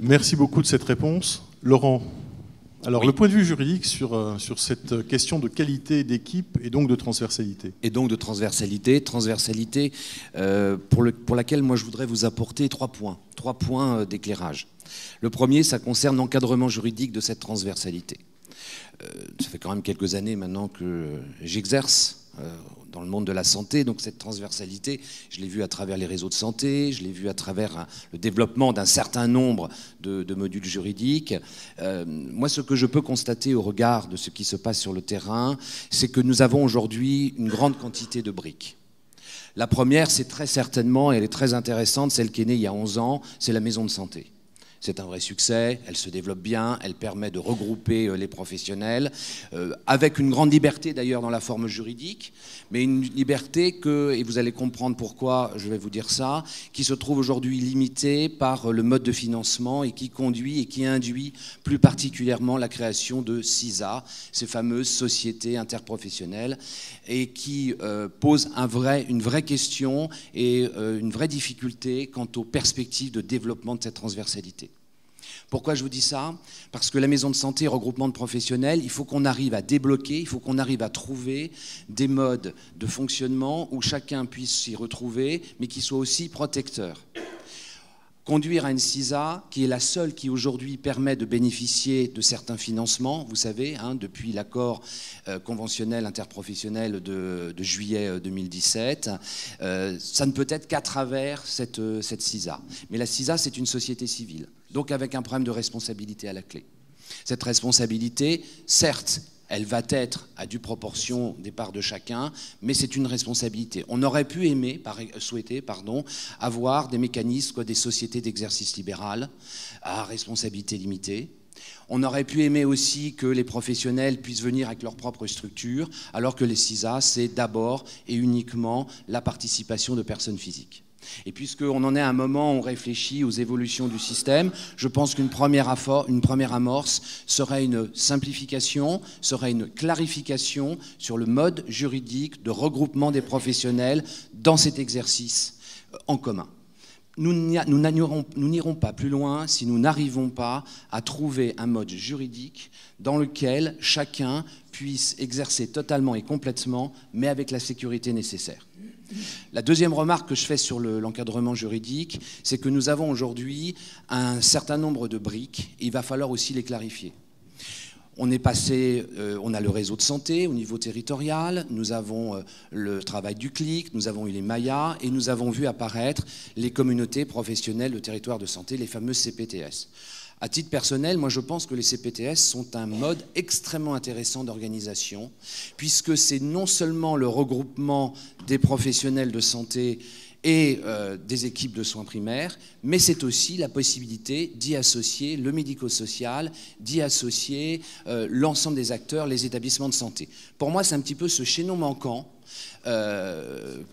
Merci beaucoup de cette réponse. Laurent, alors Oui. le point de vue juridique sur cette question de qualité d'équipe et donc de transversalité. Et donc de transversalité, pour laquelle moi je voudrais vous apporter trois points d'éclairage. Le premier, ça concerne l'encadrement juridique de cette transversalité. Ça fait quand même quelques années maintenant que j'exerce dans le monde de la santé, donc cette transversalité, je l'ai vue à travers les réseaux de santé, je l'ai vue à travers le développement d'un certain nombre de modules juridiques. Moi, ce que je peux constater au regard de ce qui se passe sur le terrain, c'est que nous avons aujourd'hui une grande quantité de briques. La première, c'est très certainement, et elle est très intéressante, celle qui est née il y a 11 ans, c'est la maison de santé. C'est un vrai succès, elle se développe bien, elle permet de regrouper les professionnels, avec une grande liberté d'ailleurs dans la forme juridique, mais une liberté que, et vous allez comprendre pourquoi je vais vous dire ça, qui se trouve aujourd'hui limitée par le mode de financement et qui conduit et qui induit plus particulièrement la création de SISA, ces fameuses sociétés interprofessionnelles, et qui pose une vraie question et une vraie difficulté quant aux perspectives de développement de cette transversalité. Pourquoi je vous dis ça? Parce que la maison de santé, regroupement de professionnels, il faut qu'on arrive à débloquer, il faut qu'on arrive à trouver des modes de fonctionnement où chacun puisse s'y retrouver, mais qui soient aussi protecteurs. Conduire à une SISA, qui est la seule qui aujourd'hui permet de bénéficier de certains financements, vous savez, depuis l'accord conventionnel interprofessionnel de juillet 2017, ça ne peut être qu'à travers cette SISA. Mais la SISA, c'est une société civile, donc avec un problème de responsabilité à la clé. Cette responsabilité, certes, elle va être à due proportion des parts de chacun, mais c'est une responsabilité. On aurait pu souhaiter avoir des mécanismes, des sociétés d'exercice libéral à responsabilité limitée. On aurait pu aimer aussi que les professionnels puissent venir avec leur propre structure, alors que les SISA, c'est d'abord et uniquement la participation de personnes physiques. Et puisqu'on en est à un moment où on réfléchit aux évolutions du système, je pense qu'une première amorce serait une simplification, serait une clarification sur le mode juridique de regroupement des professionnels dans cet exercice en commun. Nous n'irons pas plus loin si nous n'arrivons pas à trouver un mode juridique dans lequel chacun puisse exercer totalement et complètement, mais avec la sécurité nécessaire. La deuxième remarque que je fais sur l'encadrement juridique, c'est que nous avons aujourd'hui un certain nombre de briques et il va falloir aussi les clarifier. On a le réseau de santé au niveau territorial, nous avons le travail du CLIC, nous avons eu les MAIA et nous avons vu apparaître les communautés professionnelles de territoire de santé, les fameuses CPTS. À titre personnel, moi je pense que les CPTS sont un mode extrêmement intéressant d'organisation, puisque c'est non seulement le regroupement des professionnels de santé et des équipes de soins primaires, mais c'est aussi la possibilité d'y associer le médico-social, d'y associer l'ensemble des acteurs, les établissements de santé. Pour moi, c'est un petit peu ce chaînon manquant.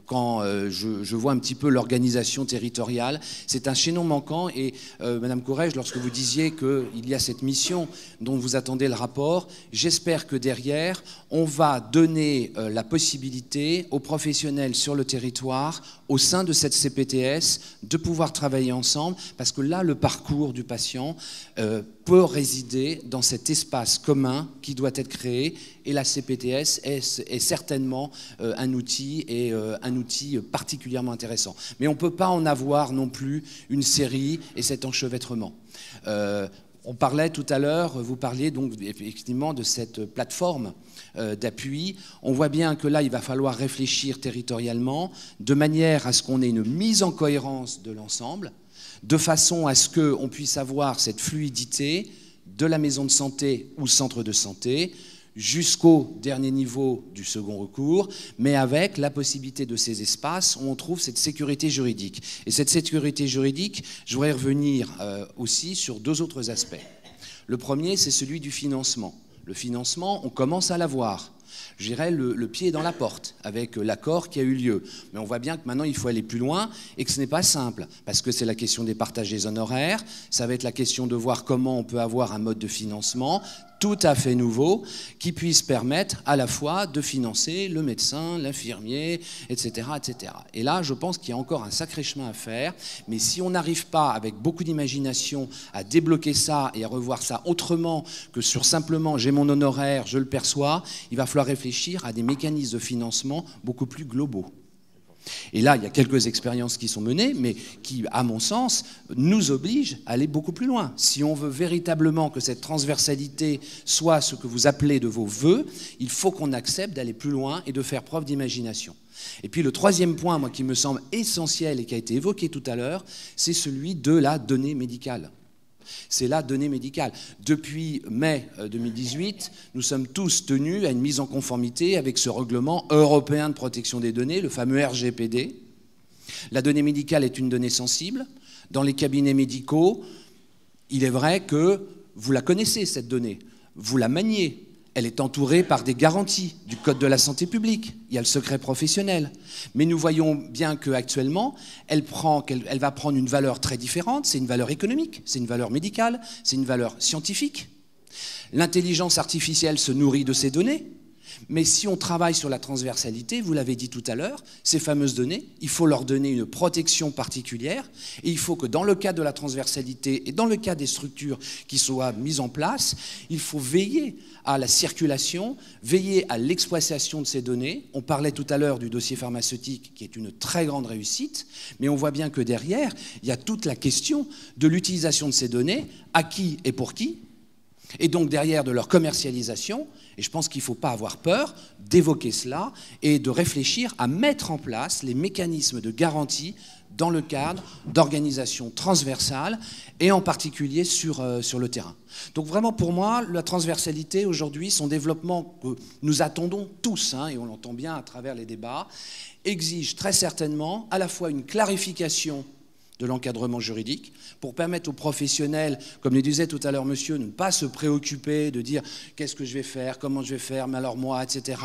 Quand je vois un petit peu l'organisation territoriale, c'est un chaînon manquant et Madame Courrèges, lorsque vous disiez qu'il y a cette mission dont vous attendez le rapport, j'espère que derrière, on va donner la possibilité aux professionnels sur le territoire, au sein de cette CPTS, de pouvoir travailler ensemble, parce que là, le parcours du patient peut résider dans cet espace commun qui doit être créé, et la CPTS est certainement un outil particulièrement intéressant. Mais on ne peut pas en avoir non plus une série et cet enchevêtrement. On parlait tout à l'heure, vous parliez donc effectivement de cette plateforme d'appui. On voit bien que là, il va falloir réfléchir territorialement de manière à ce qu'on ait une mise en cohérence de l'ensemble, de façon à ce qu'on puisse avoir cette fluidité de la maison de santé ou centre de santé jusqu'au dernier niveau du second recours, mais avec la possibilité de ces espaces où on trouve cette sécurité juridique. Et cette sécurité juridique, je voudrais revenir aussi sur deux autres aspects. Le premier, c'est celui du financement. Le financement, on commence à l'avoir. Je dirais le pied dans la porte avec l'accord qui a eu lieu. Mais on voit bien que maintenant il faut aller plus loin et que ce n'est pas simple parce que c'est la question des partages des honoraires, ça va être la question de voir comment on peut avoir un mode de financement. tout à fait nouveau qui puisse permettre à la fois de financer le médecin, l'infirmier, etc., etc. Et là, je pense qu'il y a encore un sacré chemin à faire, mais si on n'arrive pas, avec beaucoup d'imagination, à débloquer ça et à revoir ça autrement que sur simplement j'ai mon honoraire, je le perçois, il va falloir réfléchir à des mécanismes de financement beaucoup plus globaux. Et là, il y a quelques expériences qui sont menées, mais qui, à mon sens, nous obligent à aller beaucoup plus loin. Si on veut véritablement que cette transversalité soit ce que vous appelez de vos vœux, il faut qu'on accepte d'aller plus loin et de faire preuve d'imagination. Et puis le troisième point, moi, qui me semble essentiel et qui a été évoqué tout à l'heure, c'est celui de la donnée médicale. C'est la donnée médicale. Depuis mai 2018, nous sommes tous tenus à une mise en conformité avec ce règlement européen de protection des données, le fameux RGPD. La donnée médicale est une donnée sensible. Dans les cabinets médicaux, il est vrai que vous la connaissez, cette donnée. Vous la maniez. Elle est entourée par des garanties du Code de la santé publique. Il y a le secret professionnel. Mais nous voyons bien qu'actuellement, elle va prendre une valeur très différente. C'est une valeur économique, c'est une valeur médicale, c'est une valeur scientifique. L'intelligence artificielle se nourrit de ces données. Mais si on travaille sur la transversalité, vous l'avez dit tout à l'heure, ces fameuses données, il faut leur donner une protection particulière et il faut que dans le cas de la transversalité et dans le cas des structures qui soient mises en place, il faut veiller à la circulation, veiller à l'exploitation de ces données. On parlait tout à l'heure du dossier pharmaceutique qui est une très grande réussite, mais on voit bien que derrière, il y a toute la question de l'utilisation de ces données, à qui et pour qui, et donc derrière de leur commercialisation. Et je pense qu'il ne faut pas avoir peur d'évoquer cela et de réfléchir à mettre en place les mécanismes de garantie dans le cadre d'organisations transversales et en particulier sur le terrain. Donc vraiment pour moi, la transversalité aujourd'hui, son développement que nous attendons tous, et on l'entend bien à travers les débats, exige très certainement à la fois une clarification de l'encadrement juridique, pour permettre aux professionnels, comme le disait tout à l'heure monsieur, de ne pas se préoccuper, de dire qu'est-ce que je vais faire, comment je vais faire, mais alors moi, etc.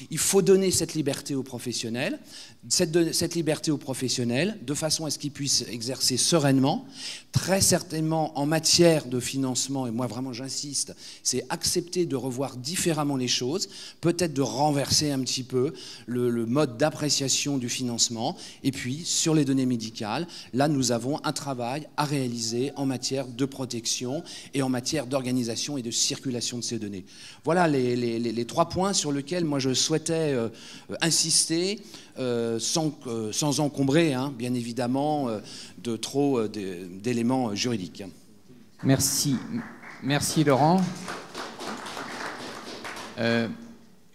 Il faut donner cette liberté aux professionnels, cette liberté aux professionnels, de façon à ce qu'ils puissent exercer sereinement. Très certainement, en matière de financement, et moi vraiment j'insiste, c'est accepter de revoir différemment les choses, peut-être de renverser un petit peu le mode d'appréciation du financement, et puis sur les données médicales, là nous avons un travail à réaliser en matière de protection et en matière d'organisation et de circulation de ces données. Voilà les 3 points sur lesquels moi je souhaitais insister, sans encombrer, bien évidemment, de trop d'éléments juridiques. Merci. Merci Laurent.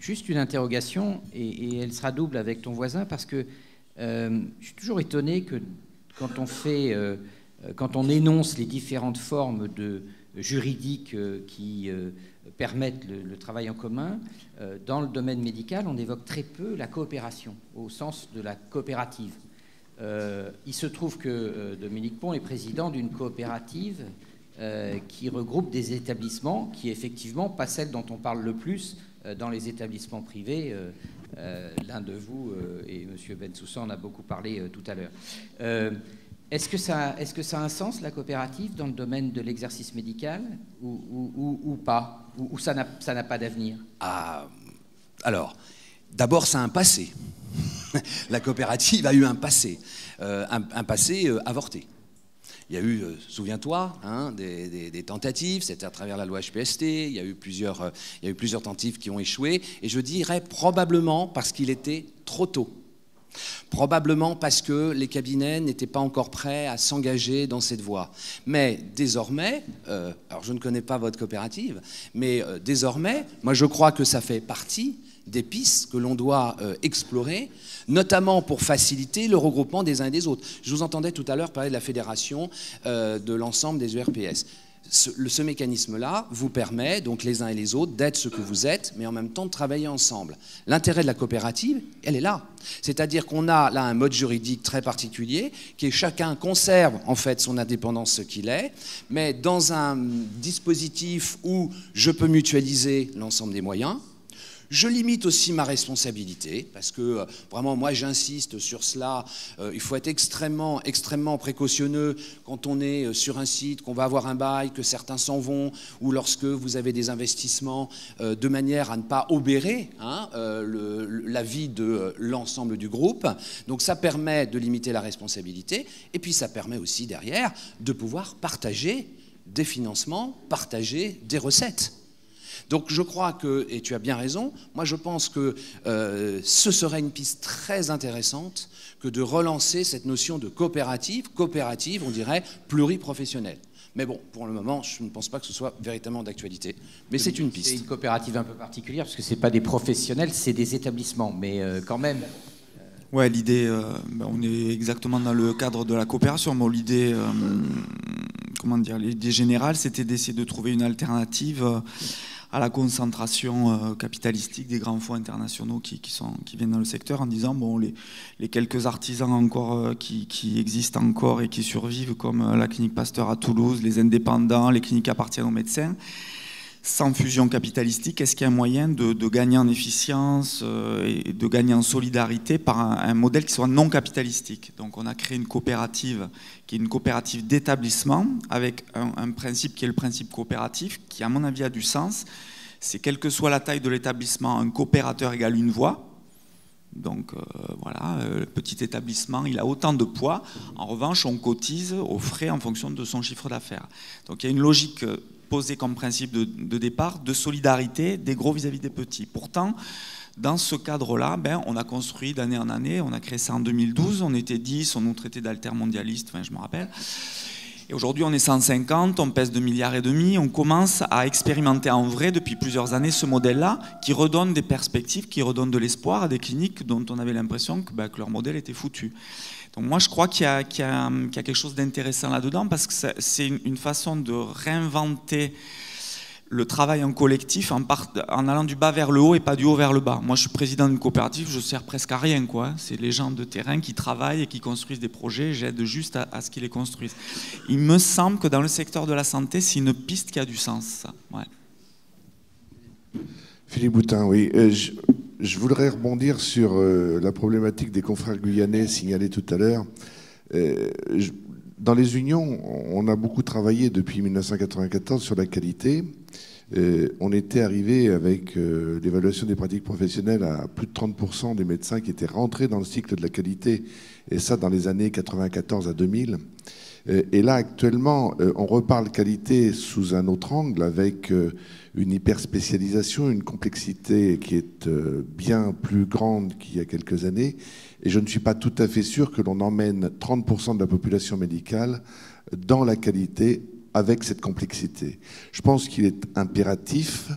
Juste une interrogation, et elle sera double avec ton voisin, parce que je suis toujours étonné que quand on énonce les différentes formes juridiques qui permettent le travail en commun, dans le domaine médical, on évoque très peu la coopération, au sens de la coopérative. Il se trouve que Dominique Pont est président d'une coopérative qui regroupe des établissements qui, effectivement, pas celle dont on parle le plus dans les établissements privés. L'un de vous et M. Bensoussan en a beaucoup parlé tout à l'heure. Est-ce que ça a un sens, la coopérative, dans le domaine de l'exercice médical ou pas, ou ça n'a pas d'avenir? Alors, d'abord, ça a un passé. La coopérative a eu un passé avorté. Il y a eu, souviens-toi, des tentatives, c'était à travers la loi HPST, il y a eu plusieurs tentatives qui ont échoué, et je dirais probablement parce qu'il était trop tôt. Probablement parce que les cabinets n'étaient pas encore prêts à s'engager dans cette voie. Mais désormais, alors je ne connais pas votre coopérative, mais désormais, moi je crois que ça fait partie des pistes que l'on doit explorer, notamment pour faciliter le regroupement des uns et des autres. Je vous entendais tout à l'heure parler de la fédération de l'ensemble des ERPS. Ce mécanisme-là vous permet, donc les uns et les autres, d'être ce que vous êtes, mais en même temps de travailler ensemble. L'intérêt de la coopérative, elle est là. C'est-à-dire qu'on a là un mode juridique très particulier, qui est chacun conserve en fait son indépendance, ce qu'il est, mais dans un dispositif où je peux mutualiser l'ensemble des moyens, Je limite aussi ma responsabilité, parce que vraiment, moi, j'insiste sur cela. Il faut être extrêmement, extrêmement précautionneux quand on est sur un site, qu'on va avoir un bail, que certains s'en vont, ou lorsque vous avez des investissements, de manière à ne pas obérer la vie de l'ensemble du groupe. Donc ça permet de limiter la responsabilité, et puis ça permet aussi, derrière, de pouvoir partager des financements, partager des recettes. Donc je crois que, et tu as bien raison, moi je pense que ce serait une piste très intéressante que de relancer cette notion de coopérative, on dirait pluriprofessionnelle. Mais bon, pour le moment, je ne pense pas que ce soit véritablement d'actualité. Mais c'est une piste. C'est une coopérative un peu particulière, parce que ce n'est pas des professionnels, c'est des établissements. Mais quand même... Ouais, l'idée, on est exactement dans le cadre de la coopération. Bon, l'idée, l'idée générale, c'était d'essayer de trouver une alternative à la concentration capitalistique des grands fonds internationaux qui viennent dans le secteur, en disant, bon, les quelques artisans encore qui existent encore et qui survivent, comme la clinique Pasteur à Toulouse, les indépendants, les cliniques appartiennent aux médecins, sans fusion capitalistique, est-ce qu'il y a un moyen de gagner en efficience et de gagner en solidarité par un modèle qui soit non capitalistique? Donc on a créé une coopérative qui est une coopérative d'établissement avec un principe qui est le principe coopératif, qui à mon avis a du sens. C'est quelle que soit la taille de l'établissement, un coopérateur égale une voix. Donc voilà, le petit établissement, il a autant de poids. En revanche, on cotise aux frais en fonction de son chiffre d'affaires. Donc il y a une logique posé comme principe de départ de solidarité des gros vis-à-vis des petits. Pourtant, dans ce cadre-là, on a construit d'année en année, on a créé ça en 2012, on était 10, on nous traitait d'altermondialistes, je me rappelle. Et aujourd'hui, on est 150, on pèse 2,5 milliards, on commence à expérimenter en vrai depuis plusieurs années ce modèle-là qui redonne des perspectives, qui redonne de l'espoir à des cliniques dont on avait l'impression que leur modèle était foutu. Donc moi, je crois qu'il y a quelque chose d'intéressant là-dedans parce que c'est une façon de réinventer le travail en collectif en allant du bas vers le haut et pas du haut vers le bas. Moi, je suis président d'une coopérative, je ne sers presque à rien, quoi. C'est les gens de terrain qui travaillent et qui construisent des projets, j'aide juste à ce qu'ils les construisent. Il me semble que dans le secteur de la santé, c'est une piste qui a du sens, ça. Ouais. Philippe Boutin, oui. Je voudrais rebondir sur la problématique des confrères guyanais signalée tout à l'heure. Dans les unions, on a beaucoup travaillé depuis 1994 sur la qualité. On était arrivé avec l'évaluation des pratiques professionnelles à plus de 30% des médecins qui étaient rentrés dans le cycle de la qualité, et ça dans les années 94 à 2000. Et là, actuellement, on reparle qualité sous un autre angle, avec une hyperspécialisation, une complexité qui est bien plus grande qu'il y a quelques années. Et je ne suis pas tout à fait sûr que l'on emmène 30% de la population médicale dans la qualité avec cette complexité. Je pense qu'il est impératif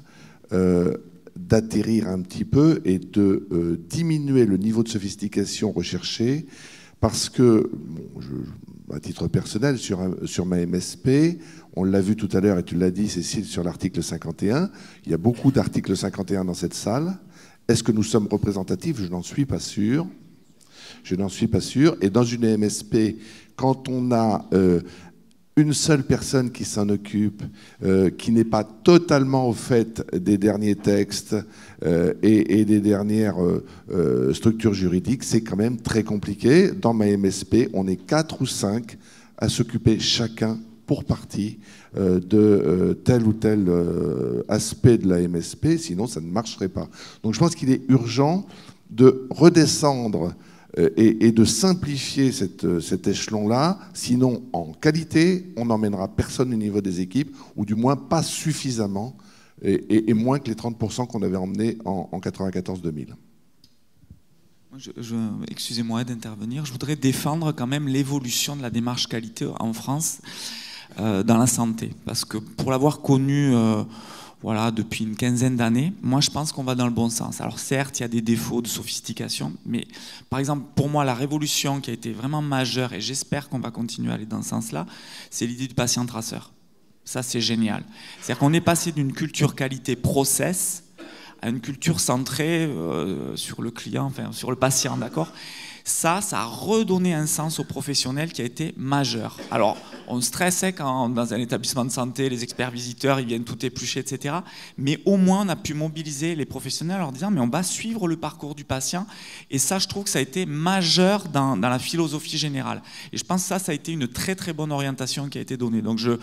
d'atterrir un petit peu et de diminuer le niveau de sophistication recherché, parce que, à titre personnel, sur ma MSP, on l'a vu tout à l'heure et tu l'as dit, Cécile, sur l'article 51, il y a beaucoup d'articles 51 dans cette salle. Est-ce que nous sommes représentatifs? Je n'en suis pas sûr. Je n'en suis pas sûr. Et dans une MSP, quand on a une seule personne qui s'en occupe, qui n'est pas totalement au fait des derniers textes et des dernières structures juridiques, c'est quand même très compliqué. Dans ma MSP, on est 4 ou 5 à s'occuper chacun pour partie de tel ou tel aspect de la MSP, sinon ça ne marcherait pas. Donc je pense qu'il est urgent de redescendre et de simplifier cet échelon-là, sinon en qualité, on n'emmènera personne au niveau des équipes, ou du moins pas suffisamment, et moins que les 30% qu'on avait emmenés en 94-2000. Excusez-moi d'intervenir, je voudrais défendre quand même l'évolution de la démarche qualité en France dans la santé, parce que pour l'avoir connu voilà, depuis une quinzaine d'années, moi je pense qu'on va dans le bon sens. Alors certes, il y a des défauts de sophistication, mais par exemple, pour moi, la révolution qui a été vraiment majeure, et j'espère qu'on va continuer à aller dans ce sens-là, c'est l'idée du patient traceur. Ça, c'est génial. C'est-à-dire qu'on est passé d'une culture qualité process à une culture centrée sur le client, enfin sur le patient, d'accord ? Ça a redonné un sens aux professionnels qui a été majeur. Alors, on stressait quand dans un établissement de santé, les experts visiteurs, ils viennent tout éplucher, etc. Mais au moins, on a pu mobiliser les professionnels en leur disant, mais on va suivre le parcours du patient. Et ça, je trouve que ça a été majeur dans la philosophie générale. Et je pense que ça a été une très très bonne orientation qui a été donnée. Donc, vous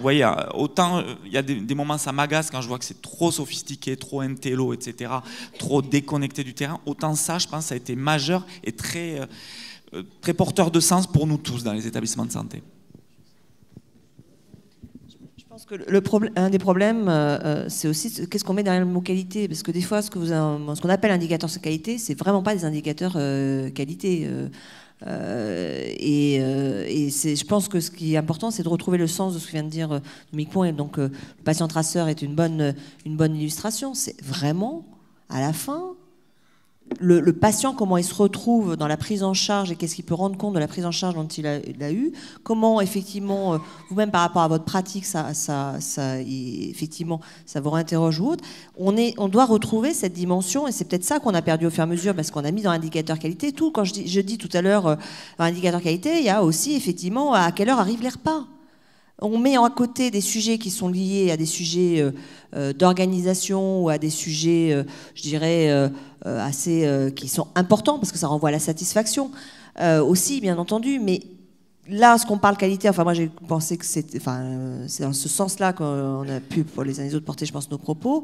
voyez, autant il y a des moments, ça m'agace quand je vois que c'est trop sophistiqué, trop intello, etc., trop déconnecté du terrain. Autant ça, je pense, ça a été majeur et très porteur de sens pour nous tous dans les établissements de santé. Je pense que un des problèmes, c'est aussi qu'est-ce qu'on met derrière le mot qualité. Parce que des fois, ce qu'on appelle indicateur de qualité, c'est vraiment pas des indicateurs qualité. Je pense que ce qui est important, c'est de retrouver le sens de ce que vient de dire Dominique Pont. Et donc, le patient traceur est une bonne illustration. C'est vraiment, à la fin, le patient, comment il se retrouve dans la prise en charge et qu'est-ce qu'il peut rendre compte de la prise en charge dont il a eu, comment effectivement, vous-même par rapport à votre pratique, effectivement, ça vous réinterroge ou autre. On doit retrouver cette dimension et c'est peut-être ça qu'on a perdu au fur et à mesure parce qu'on a mis dans l'indicateur qualité tout. Quand je dis tout à l'heure, dans l'indicateur qualité, il y a aussi effectivement à quelle heure arrivent les repas. On met à côté des sujets qui sont liés à des sujets d'organisation ou à des sujets, je dirais, qui sont importants parce que ça renvoie à la satisfaction aussi, bien entendu. Mais là, ce qu'on parle qualité, enfin moi j'ai pensé que c'est dans ce sens-là qu'on a pu, pour les uns et les autres, porter, je pense, nos propos.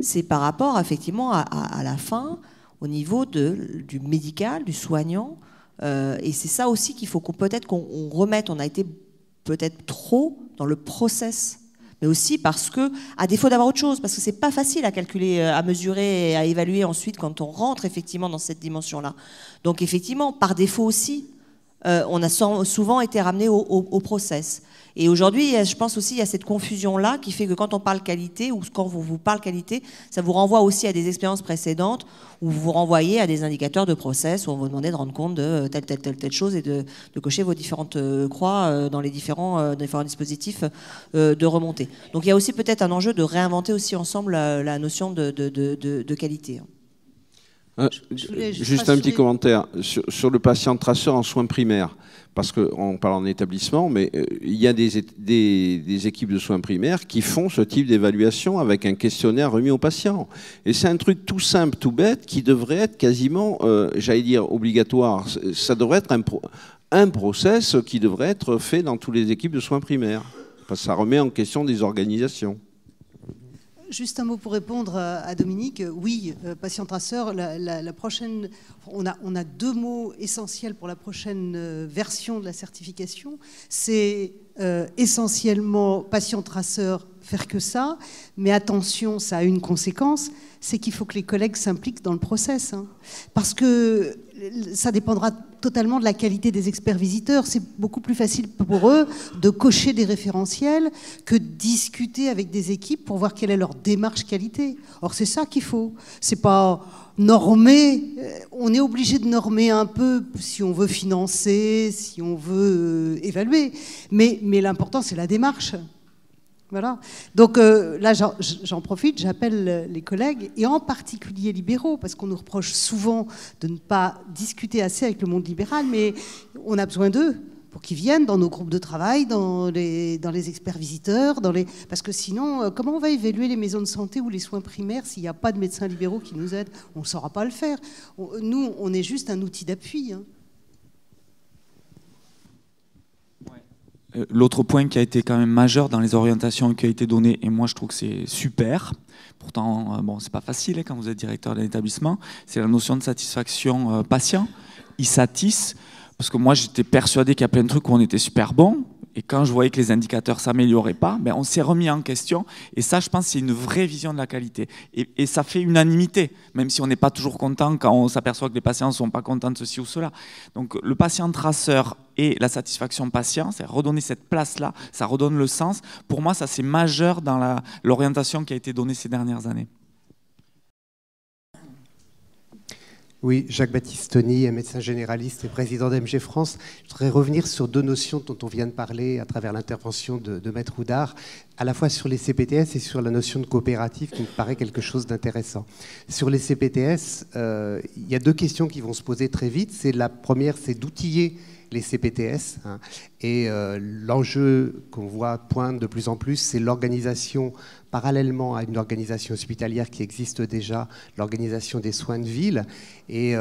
C'est par rapport, effectivement, à la fin, au niveau du médical, du soignant. Et c'est ça aussi qu'il faut peut-être qu'on remette. On a été peut-être trop dans le process, mais aussi parce que, à défaut d'avoir autre chose, parce que c'est pas facile à calculer, à mesurer et à évaluer ensuite quand on rentre effectivement dans cette dimension-là. Donc effectivement, par défaut aussi, on a souvent été ramené au process. Et aujourd'hui, je pense aussi, il y a cette confusion-là qui fait que quand on parle qualité, ou quand vous parle qualité, ça vous renvoie aussi à des expériences précédentes où vous vous renvoyez à des indicateurs de process, où on vous demandait de rendre compte de telle chose et de cocher vos différentes croix dans les différents dispositifs de remontée. Donc il y a aussi peut-être un enjeu de réinventer aussi ensemble la notion de qualité. Juste un petit commentaire sur le patient traceur en soins primaires, parce qu'on parle en établissement, mais il y a des équipes de soins primaires qui font ce type d'évaluation avec un questionnaire remis aux patients. Et c'est un truc tout simple, tout bête, qui devrait être quasiment, j'allais dire, obligatoire. Ça devrait être un process qui devrait être fait dans toutes les équipes de soins primaires, parce que ça remet en question des organisations. Juste un mot pour répondre à Dominique. Oui, patient traceur, la prochaine, on a deux mots essentiels pour la prochaine version de la certification. C'est essentiellement patient traceur, faire que ça, mais attention, ça a une conséquence, c'est qu'il faut que les collègues s'impliquent dans le process. Parce que ça dépendra totalement de la qualité des experts visiteurs. C'est beaucoup plus facile pour eux de cocher des référentiels que de discuter avec des équipes pour voir quelle est leur démarche qualité. Or, c'est ça qu'il faut. C'est pas normer. On est obligé de normer un peu si on veut financer, si on veut évaluer. Mais l'important, c'est la démarche. Voilà. Donc là, j'en profite, j'appelle les collègues, et en particulier libéraux, parce qu'on nous reproche souvent de ne pas discuter assez avec le monde libéral, mais on a besoin d'eux pour qu'ils viennent dans nos groupes de travail, dans les experts visiteurs, parce que sinon, comment on va évaluer les maisons de santé ou les soins primaires s'il n'y a pas de médecins libéraux qui nous aident? On ne saura pas le faire. Nous, on est juste un outil d'appui. L'autre point qui a été quand même majeur dans les orientations qui ont été données, et moi je trouve que c'est super, pourtant bon, c'est pas facile quand vous êtes directeur d'un établissement, c'est la notion de satisfaction patient. Ils satisfont, parce que moi j'étais persuadé qu'il y a plein de trucs où on était super bon, et quand je voyais que les indicateurs ne s'amélioraient pas, ben on s'est remis en question, et ça je pense c'est une vraie vision de la qualité. Et ça fait unanimité, même si on n'est pas toujours content quand on s'aperçoit que les patients ne sont pas contents de ceci ou cela. Donc le patient traceur et la satisfaction patient, c'est redonner cette place-là, ça redonne le sens. Pour moi, ça c'est majeur dans l'orientation qui a été donnée ces dernières années. Oui, Jacques-Baptiste Tony, médecin généraliste et président d'MG France. Je voudrais revenir sur deux notions dont on vient de parler à travers l'intervention de Maître Oudard. à la fois sur les CPTS et sur la notion de coopérative qui me paraît quelque chose d'intéressant. Sur les CPTS, il y a deux questions qui vont se poser très vite. La première, c'est d'outiller les CPTS. Hein, et l'enjeu qu'on voit poindre de plus en plus, c'est l'organisation, parallèlement à une organisation hospitalière qui existe déjà, l'organisation des soins de ville. Et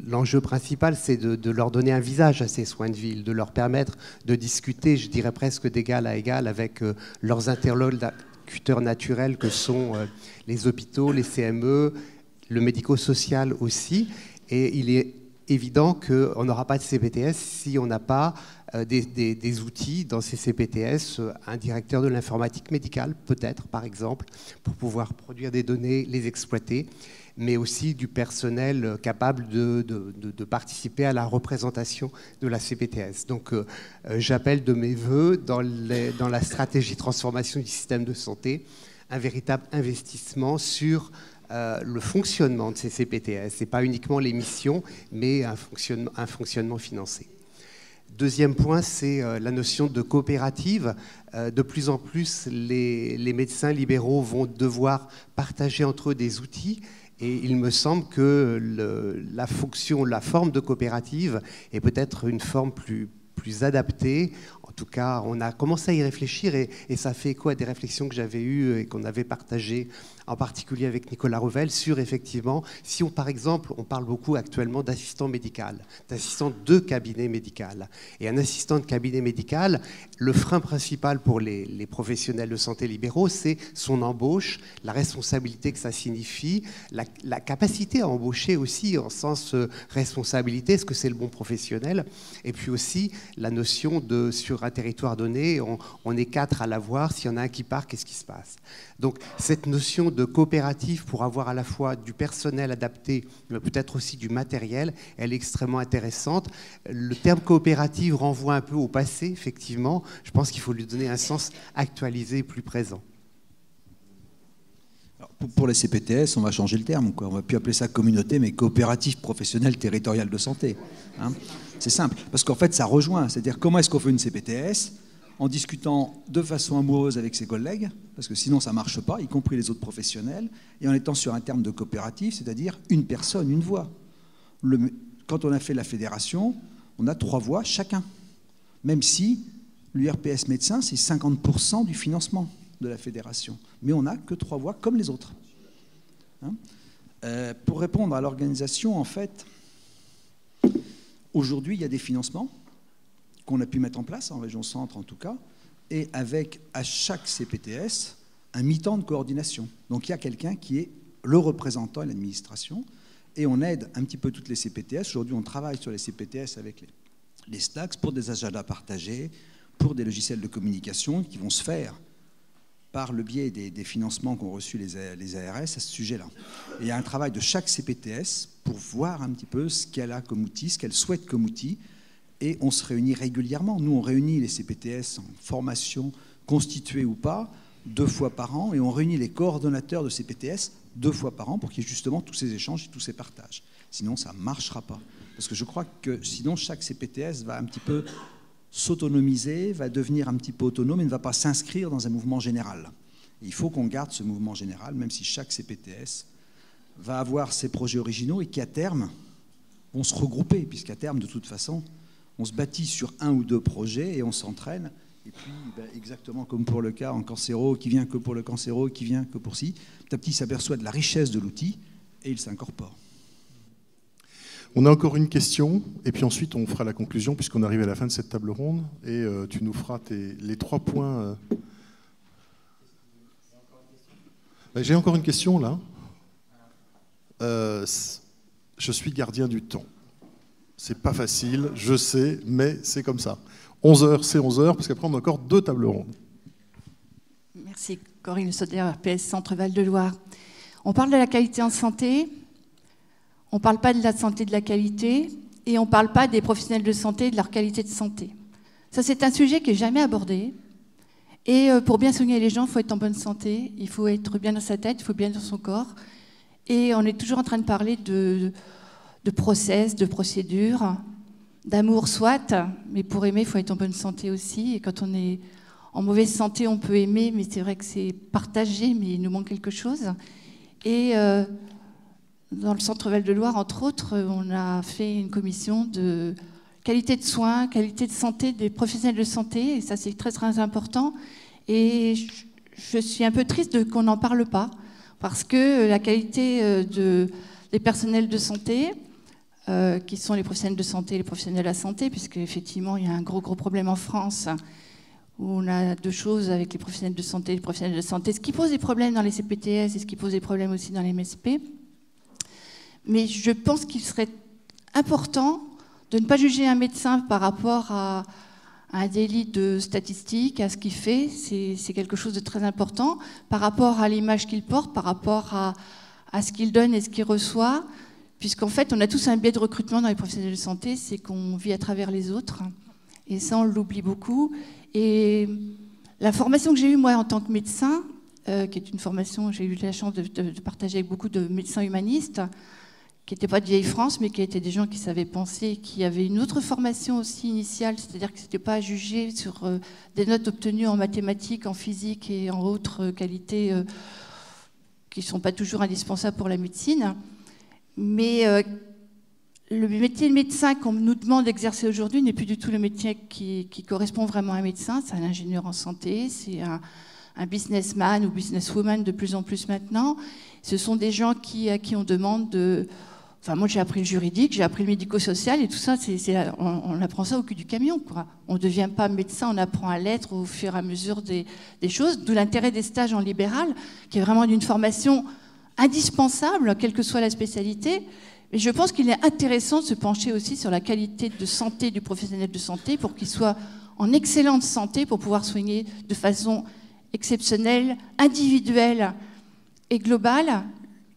l'enjeu principal, c'est de leur donner un visage à ces soins de ville, de leur permettre de discuter, je dirais presque d'égal à égal, avec leurs interlocuteurs naturels que sont les hôpitaux, les CME, le médico-social aussi. Et il est évident qu'on n'aura pas de CPTS si on n'a pas des outils dans ces CPTS, un directeur de l'informatique médicale, peut-être, par exemple, pour pouvoir produire des données, les exploiter, mais aussi du personnel capable de participer à la représentation de la CPTS. Donc, j'appelle de mes voeux, dans la stratégie de transformation du système de santé, un véritable investissement sur le fonctionnement de ces CPTS, et pas uniquement les missions, mais un fonctionnement financé. Deuxième point, c'est la notion de coopérative. De plus en plus, les médecins libéraux vont devoir partager entre eux des outils, et il me semble que la forme de coopérative est peut-être une forme plus adaptée. En tout cas, on a commencé à y réfléchir, et ça fait écho à des réflexions que j'avais eues et qu'on avait partagées, en particulier avec Nicolas Revel, sur effectivement, si par exemple, on parle beaucoup actuellement d'assistant médical, d'assistant de cabinet médical. Et un assistant de cabinet médical, le frein principal pour les professionnels de santé libéraux, c'est son embauche, la responsabilité que ça signifie, la capacité à embaucher aussi en sens responsabilité, est-ce que c'est le bon professionnel? Et puis aussi la notion de, sur un territoire donné, on est 4 à l'avoir, s'il y en a un qui part, qu'est-ce qui se passe? Donc cette notion de coopérative pour avoir à la fois du personnel adapté, mais peut-être aussi du matériel, elle est extrêmement intéressante. Le terme coopérative renvoie un peu au passé, effectivement. Je pense qu'il faut lui donner un sens actualisé et plus présent. Alors, pour les CPTS, on va changer le terme, quoi. On ne va plus appeler ça communauté, mais coopérative professionnelle territoriale de santé. Hein, c'est simple, parce qu'en fait, ça rejoint. C'est-à-dire, comment est-ce qu'on fait une CPTS? En discutant de façon amoureuse avec ses collègues, parce que sinon ça ne marche pas, y compris les autres professionnels, et en étant sur un terme de coopérative, c'est-à-dire une personne, une voix. Quand on a fait la fédération, on a 3 voix chacun, même si l'URPS médecin, c'est 50% du financement de la fédération. Mais on n'a que 3 voix comme les autres. Hein, pour répondre à l'organisation, en fait, aujourd'hui, il y a des financements qu'on a pu mettre en place, en région centre en tout cas, et avec à chaque CPTS un mi-temps de coordination. Donc il y a quelqu'un qui est le représentant de l'administration, et on aide un petit peu toutes les CPTS. Aujourd'hui, on travaille sur les CPTS avec les STACS pour des agendas partagés, pour des logiciels de communication qui vont se faire par le biais des financements qu'ont reçus les ARS à ce sujet-là. Et il y a un travail de chaque CPTS pour voir un petit peu ce qu'elle a comme outil, ce qu'elle souhaite comme outil, et on se réunit régulièrement. Nous, on réunit les CPTS en formation, constituée ou pas, 2 fois par an, et on réunit les coordonnateurs de CPTS 2 fois par an pour qu'il y ait justement tous ces échanges et tous ces partages. Sinon, ça ne marchera pas. Parce que je crois que sinon, chaque CPTS va un petit peu s'autonomiser, va devenir un petit peu autonome et ne va pas s'inscrire dans un mouvement général. Et il faut qu'on garde ce mouvement général, même si chaque CPTS va avoir ses projets originaux et qu'à terme, vont se regrouper, puisqu'à terme, de toute façon, on se bâtit sur 1 ou 2 projets et on s'entraîne. Et puis, exactement comme pour le cas en cancéro, qui vient que pour le cancéro, qui vient que pour ci, petit à petit, il s'aperçoit de la richesse de l'outil et il s'incorpore. On a encore une question, et puis ensuite on fera la conclusion, puisqu'on arrive à la fin de cette table ronde, et tu nous feras les 3 points. J'ai encore une question, là. Je suis gardien du temps. C'est pas facile, je sais, mais c'est comme ça. 11h, c'est 11h, parce qu'après on a encore 2 tables rondes. Merci, Corinne Sauter, RPS Centre Val-de-Loire. On parle de la qualité en santé, on ne parle pas de la santé de la qualité, et on ne parle pas des professionnels de santé et de leur qualité de santé. Ça, c'est un sujet qui n'est jamais abordé. Et pour bien soigner les gens, il faut être en bonne santé, il faut être bien dans sa tête, il faut bien dans son corps. Et on est toujours en train de parler de process, de procédures, d'amour soit, mais pour aimer, il faut être en bonne santé aussi. Et quand on est En mauvaise santé, on peut aimer, mais c'est vrai que c'est partagé, mais il nous manque quelque chose. Et dans le Centre Val-de-Loire, entre autres, on a fait une commission de qualité de soins, qualité de santé des professionnels de santé, et ça c'est très très important. Et je suis un peu triste qu'on n'en parle pas, parce que la qualité des personnels de santé, qui sont les professionnels de santé et les professionnels de la santé, puisque effectivement il y a un gros problème en France, où on a deux choses avec les professionnels de santé et les professionnels de santé, ce qui pose des problèmes dans les CPTS et ce qui pose des problèmes aussi dans les MSP. Mais je pense qu'il serait important de ne pas juger un médecin par rapport à un délit de statistique, à ce qu'il fait. C'est quelque chose de très important par rapport à l'image qu'il porte, par rapport à ce qu'il donne et ce qu'il reçoit, puisqu'en fait, on a tous un biais de recrutement dans les professionnels de santé, c'est qu'on vit à travers les autres. Et ça, on l'oublie beaucoup. Et la formation que j'ai eue, moi, en tant que médecin, qui est une formation, j'ai eu la chance de partager avec beaucoup de médecins humanistes, qui n'étaient pas de vieille France, mais qui étaient des gens qui savaient penser, qui avaient une autre formation aussi initiale, c'est-à-dire que ce n'était pas jugé sur des notes obtenues en mathématiques, en physique et en autres qualités qui ne sont pas toujours indispensables pour la médecine. Mais le métier de médecin qu'on nous demande d'exercer aujourd'hui n'est plus du tout le métier qui correspond vraiment à un médecin. C'est un ingénieur en santé, c'est un businessman ou businesswoman de plus en plus maintenant. Ce sont des gens à qui on demande de... Enfin, moi, j'ai appris le juridique, j'ai appris le médico-social, et tout ça, on apprend ça au cul du camion, quoi. On ne devient pas médecin, on apprend à l'être au fur et à mesure des choses, d'où l'intérêt des stages en libéral, qui est vraiment d'une formation indispensable, quelle que soit la spécialité. Mais je pense qu'il est intéressant de se pencher aussi sur la qualité de santé du professionnel de santé pour qu'il soit en excellente santé pour pouvoir soigner de façon exceptionnelle, individuelle et globale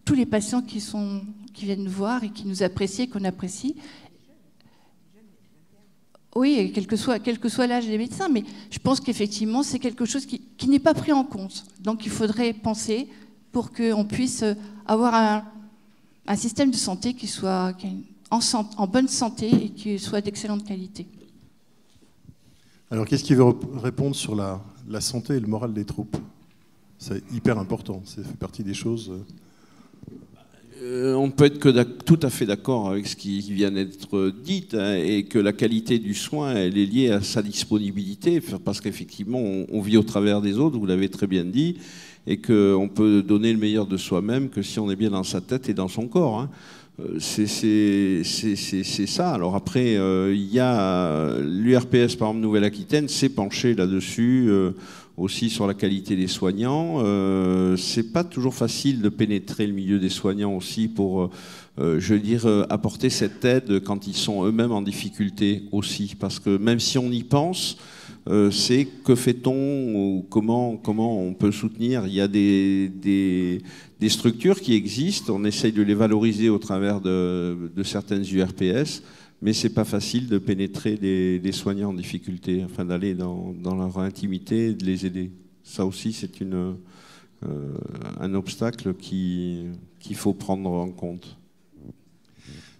tous les patients qui viennent nous voir et qui nous apprécient et qu'on apprécie. Oui, quel que soit l'âge des médecins, mais je pense qu'effectivement, c'est quelque chose qui n'est pas pris en compte. Donc il faudrait penser pour qu'on puisse avoir un système de santé qui soit en bonne santé et qui soit d'excellente qualité. Alors, qu'est-ce qui veut répondre sur la santé et le moral des troupes? C'est hyper important, ça fait partie des choses... On peut être tout à fait d'accord avec ce qui vient d'être dit, hein, et que la qualité du soin, elle est liée à sa disponibilité, parce qu'effectivement, on vit au travers des autres, vous l'avez très bien dit, et qu'on peut donner le meilleur de soi-même que si on est bien dans sa tête et dans son corps. Hein. C'est ça. Alors après, il y a l'URPS, par exemple, Nouvelle-Aquitaine, s'est penché là-dessus, aussi sur la qualité des soignants. C'est pas toujours facile de pénétrer le milieu des soignants aussi pour, je veux dire, apporter cette aide quand ils sont eux-mêmes en difficulté aussi. Parce que même si on y pense, c'est que fait-on ou comment on peut soutenir. Il y a des structures qui existent, on essaye de les valoriser au travers de certaines URPS, mais c'est pas facile de pénétrer des soignants en difficulté, enfin d'aller dans leur intimité et de les aider. Ça aussi, c'est un obstacle qu'il faut prendre en compte.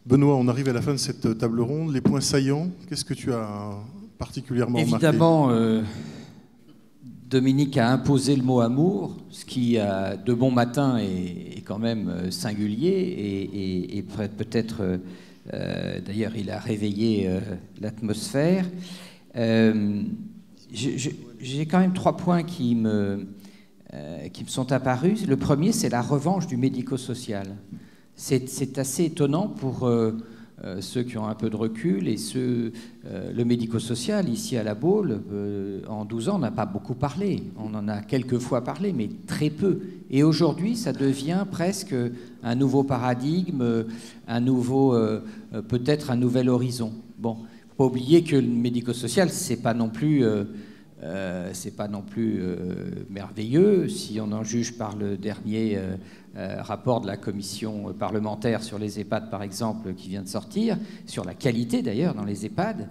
Benoît, on arrive à la fin de cette table ronde. Les points saillants, qu'est-ce que tu as particulièrement remarqué? Évidemment, Dominique a imposé le mot amour, ce qui, de bon matin, est quand même singulier et peut-être... d'ailleurs, il a réveillé l'atmosphère. J'ai quand même 3 points qui me sont apparus. Le premier, c'est la revanche du médico-social. C'est assez étonnant pour ceux qui ont un peu de recul et le médico-social, ici à La Baule, en 12 ans, on n'a pas beaucoup parlé. On en a quelques fois parlé, mais très peu. Et aujourd'hui, ça devient presque un nouveau paradigme, peut-être un nouvel horizon. Bon, il ne faut pas oublier que le médico-social, c'est pas non plus merveilleux. Si on en juge par le dernier rapport de la commission parlementaire sur les EHPAD, par exemple, qui vient de sortir, sur la qualité d'ailleurs dans les EHPAD,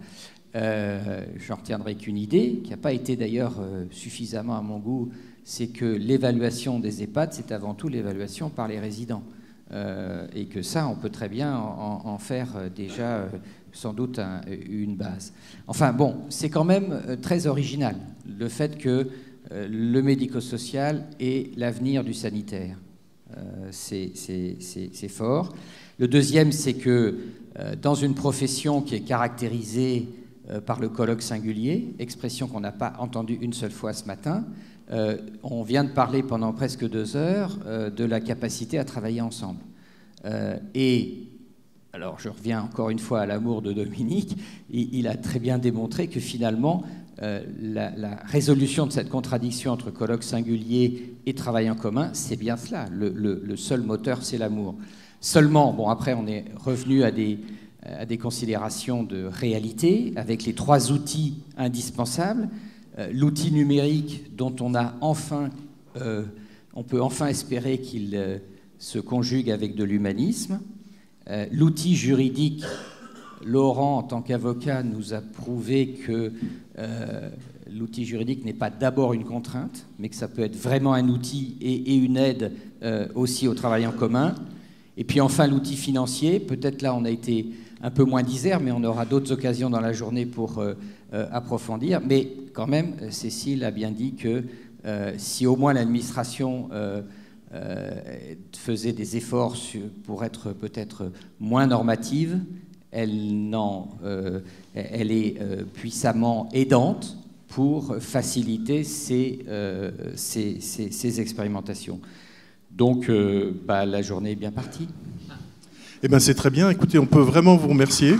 j'en retiendrai qu'une idée, qui n'a pas été d'ailleurs suffisamment à mon goût, c'est que l'évaluation des EHPAD, c'est avant tout l'évaluation par les résidents. et que ça, on peut très bien en faire déjà sans doute une base. Enfin bon, c'est quand même très original, le fait que le médico-social est l'avenir du sanitaire. C'est fort. Le deuxième, c'est que dans une profession qui est caractérisée par le colloque singulier, expression qu'on n'a pas entendue une seule fois ce matin, on vient de parler pendant presque 2 heures de la capacité à travailler ensemble. Et alors je reviens encore une fois à l'amour de Dominique, il a très bien démontré que finalement la résolution de cette contradiction entre colloque singulier et travail en commun, c'est bien cela. Le seul moteur, c'est l'amour. Seulement, bon, après on est revenu à des considérations de réalité avec les 3 outils indispensables. L'outil numérique dont on peut enfin espérer qu'il se conjugue avec de l'humanisme. L'outil juridique, Laurent, en tant qu'avocat, nous a prouvé que l'outil juridique n'est pas d'abord une contrainte, mais que ça peut être vraiment un outil et une aide aussi au travail en commun. Et puis enfin, l'outil financier, peut-être là on a été un peu moins disert, mais on aura d'autres occasions dans la journée pour approfondir. Mais quand même, Cécile a bien dit que si au moins l'administration faisait des efforts pour être peut-être moins normative, elle est puissamment aidante pour faciliter ces expérimentations. Donc la journée est bien partie. Eh bien, c'est très bien. Écoutez, on peut vraiment vous remercier.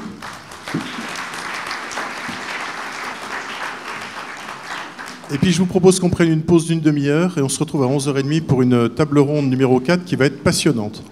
Et puis, je vous propose qu'on prenne une pause d'1 demi-heure et on se retrouve à 11h30 pour une table ronde numéro 4 qui va être passionnante.